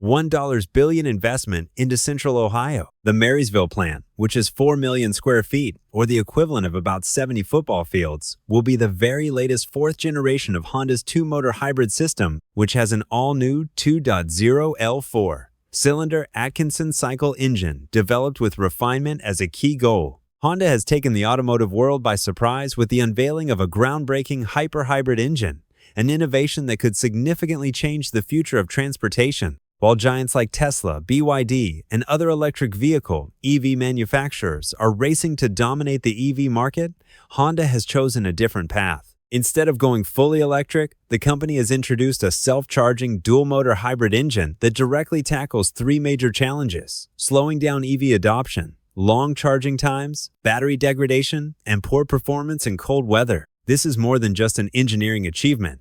$1 billion investment into Central Ohio. The Marysville plant, which is 4 million square feet, or the equivalent of about 70 football fields, will be the very latest fourth generation of Honda's two-motor hybrid system, which has an all-new 2.0 L4 cylinder Atkinson cycle engine developed with refinement as a key goal. Honda has taken the automotive world by surprise with the unveiling of a groundbreaking hyper-hybrid engine, an innovation that could significantly change the future of transportation. While giants like Tesla, BYD, and other electric vehicle (EV) manufacturers are racing to dominate the EV market, Honda has chosen a different path. Instead of going fully electric, the company has introduced a self-charging dual-motor hybrid engine that directly tackles three major challenges: slowing down EV adoption, long charging times, battery degradation, and poor performance in cold weather. This is more than just an engineering achievement.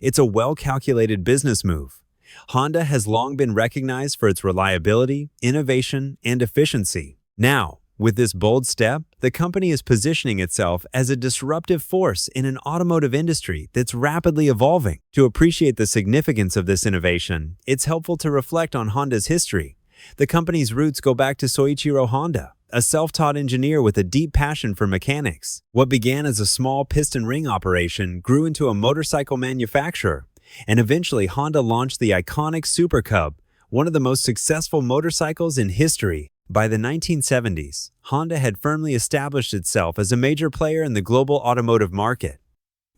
It's a well-calculated business move. Honda has long been recognized for its reliability, innovation, and efficiency. Now, with this bold step, the company is positioning itself as a disruptive force in an automotive industry that's rapidly evolving. To appreciate the significance of this innovation, it's helpful to reflect on Honda's history. The company's roots go back to Soichiro Honda, a self-taught engineer with a deep passion for mechanics. What began as a small piston ring operation grew into a motorcycle manufacturer, and eventually Honda launched the iconic Super Cub, one of the most successful motorcycles in history. By the 1970s, Honda had firmly established itself as a major player in the global automotive market.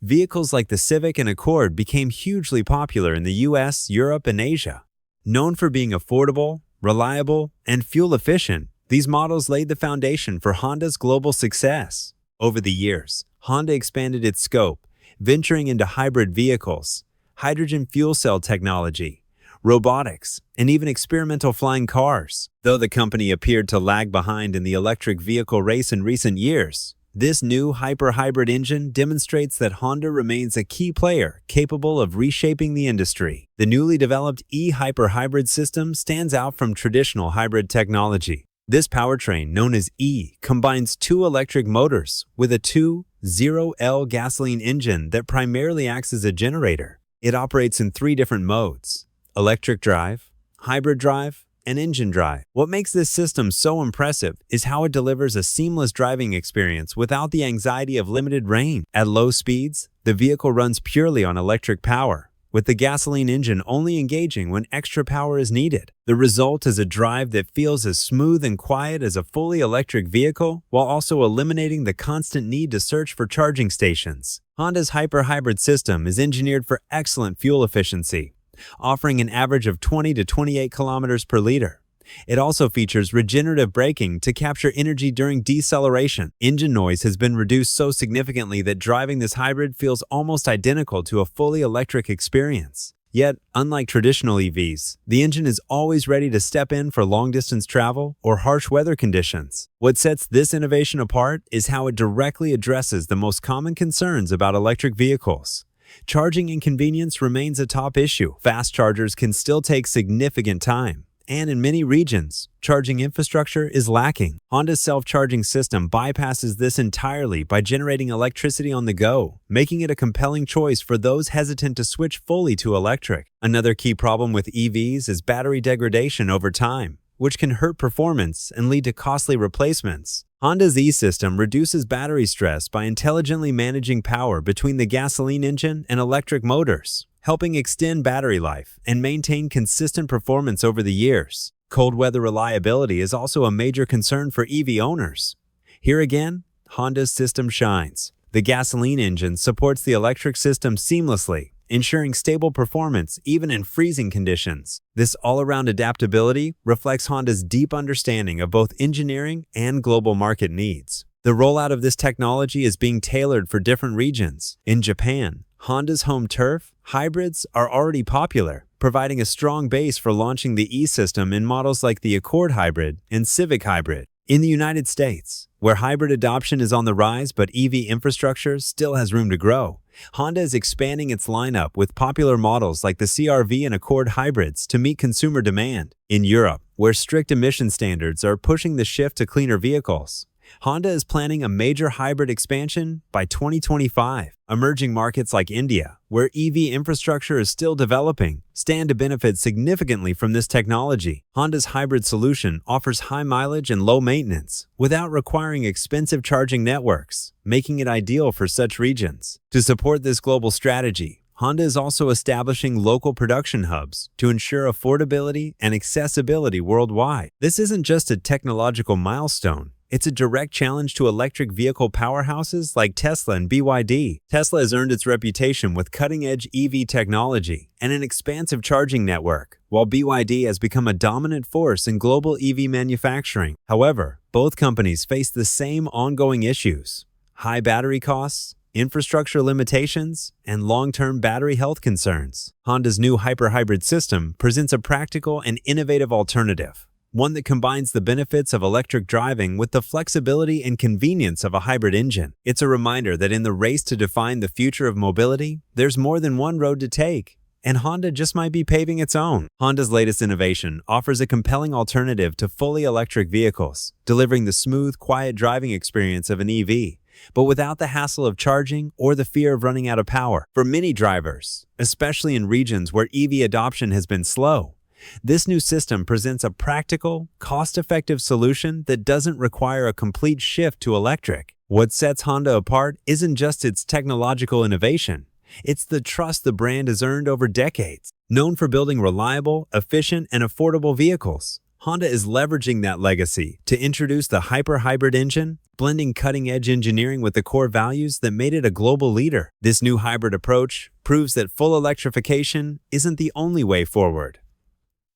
Vehicles like the Civic and Accord became hugely popular in the US, Europe, and Asia. Known for being affordable, reliable, and fuel-efficient, these models laid the foundation for Honda's global success. Over the years, Honda expanded its scope, venturing into hybrid vehicles, hydrogen fuel cell technology, robotics, and even experimental flying cars. Though the company appeared to lag behind in the electric vehicle race in recent years, this new hyper-hybrid engine demonstrates that Honda remains a key player capable of reshaping the industry. The newly developed e-hyper-hybrid system stands out from traditional hybrid technology. This powertrain, known as E, combines two electric motors with a 2.0L gasoline engine that primarily acts as a generator. It operates in three different modes: electric drive, hybrid drive, and engine drive. What makes this system so impressive is how it delivers a seamless driving experience without the anxiety of limited range. At low speeds, the vehicle runs purely on electric power, with the gasoline engine only engaging when extra power is needed. The result is a drive that feels as smooth and quiet as a fully electric vehicle, while also eliminating the constant need to search for charging stations. Honda's hyper-hybrid system is engineered for excellent fuel efficiency, offering an average of 20 to 28 kilometers per liter. It also features regenerative braking to capture energy during deceleration. Engine noise has been reduced so significantly that driving this hybrid feels almost identical to a fully electric experience. Yet, unlike traditional EVs, the engine is always ready to step in for long-distance travel or harsh weather conditions. What sets this innovation apart is how it directly addresses the most common concerns about electric vehicles. Charging inconvenience remains a top issue. Fast chargers can still take significant time, and in many regions, charging infrastructure is lacking. Honda's self-charging system bypasses this entirely by generating electricity on the go, making it a compelling choice for those hesitant to switch fully to electric. Another key problem with EVs is battery degradation over time, which can hurt performance and lead to costly replacements. Honda's E-System reduces battery stress by intelligently managing power between the gasoline engine and electric motors, helping extend battery life and maintain consistent performance over the years. Cold weather reliability is also a major concern for EV owners. Here again, Honda's system shines. The gasoline engine supports the electric system seamlessly, ensuring stable performance even in freezing conditions. This all-around adaptability reflects Honda's deep understanding of both engineering and global market needs. The rollout of this technology is being tailored for different regions. In Japan, Honda's home turf hybrids are already popular, providing a strong base for launching the E-System in models like the Accord Hybrid and Civic Hybrid. In the United States, where hybrid adoption is on the rise but EV infrastructure still has room to grow, Honda is expanding its lineup with popular models like the CR-V and Accord hybrids to meet consumer demand. In Europe, where strict emission standards are pushing the shift to cleaner vehicles, Honda is planning a major hybrid expansion by 2025. Emerging markets like India, where EV infrastructure is still developing, stand to benefit significantly from this technology. Honda's hybrid solution offers high mileage and low maintenance without requiring expensive charging networks, making it ideal for such regions. To support this global strategy, Honda is also establishing local production hubs to ensure affordability and accessibility worldwide. This isn't just a technological milestone. It's a direct challenge to electric vehicle powerhouses like Tesla and BYD. Tesla has earned its reputation with cutting-edge EV technology and an expansive charging network, while BYD has become a dominant force in global EV manufacturing. However, both companies face the same ongoing issues: high battery costs, infrastructure limitations, and long-term battery health concerns. Honda's new hyper-hybrid system presents a practical and innovative alternative, one that combines the benefits of electric driving with the flexibility and convenience of a hybrid engine. It's a reminder that in the race to define the future of mobility, there's more than one road to take, and Honda just might be paving its own. Honda's latest innovation offers a compelling alternative to fully electric vehicles, delivering the smooth, quiet driving experience of an EV, but without the hassle of charging or the fear of running out of power. For many drivers, especially in regions where EV adoption has been slow, this new system presents a practical, cost-effective solution that doesn't require a complete shift to electric. What sets Honda apart isn't just its technological innovation, it's the trust the brand has earned over decades. Known for building reliable, efficient, and affordable vehicles, Honda is leveraging that legacy to introduce the hyper-hybrid engine, blending cutting-edge engineering with the core values that made it a global leader. This new hybrid approach proves that full electrification isn't the only way forward.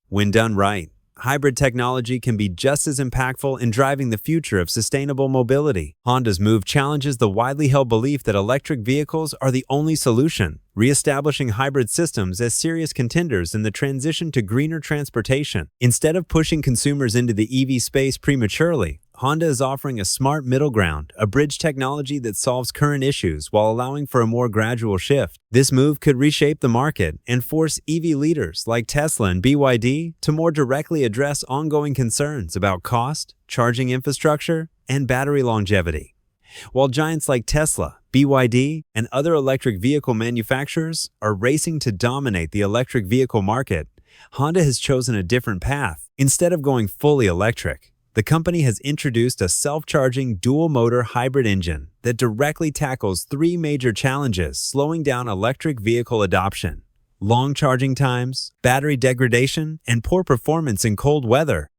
When done right, hybrid technology can be just as impactful in driving the future of sustainable mobility. Honda's move challenges the widely held belief that electric vehicles are the only solution, reestablishing hybrid systems as serious contenders in the transition to greener transportation. Instead of pushing consumers into the EV space prematurely, Honda is offering a smart middle ground, a bridge technology that solves current issues while allowing for a more gradual shift. This move could reshape the market and force EV leaders like Tesla and BYD to more directly address ongoing concerns about cost, charging infrastructure, and battery longevity. While giants like Tesla, BYD, and other electric vehicle manufacturers are racing to dominate the electric vehicle market, Honda has chosen a different path. Instead of going fully electric, the company has introduced a self-charging dual-motor hybrid engine that directly tackles three major challenges slowing down electric vehicle adoption: long charging times, battery degradation, and poor performance in cold weather.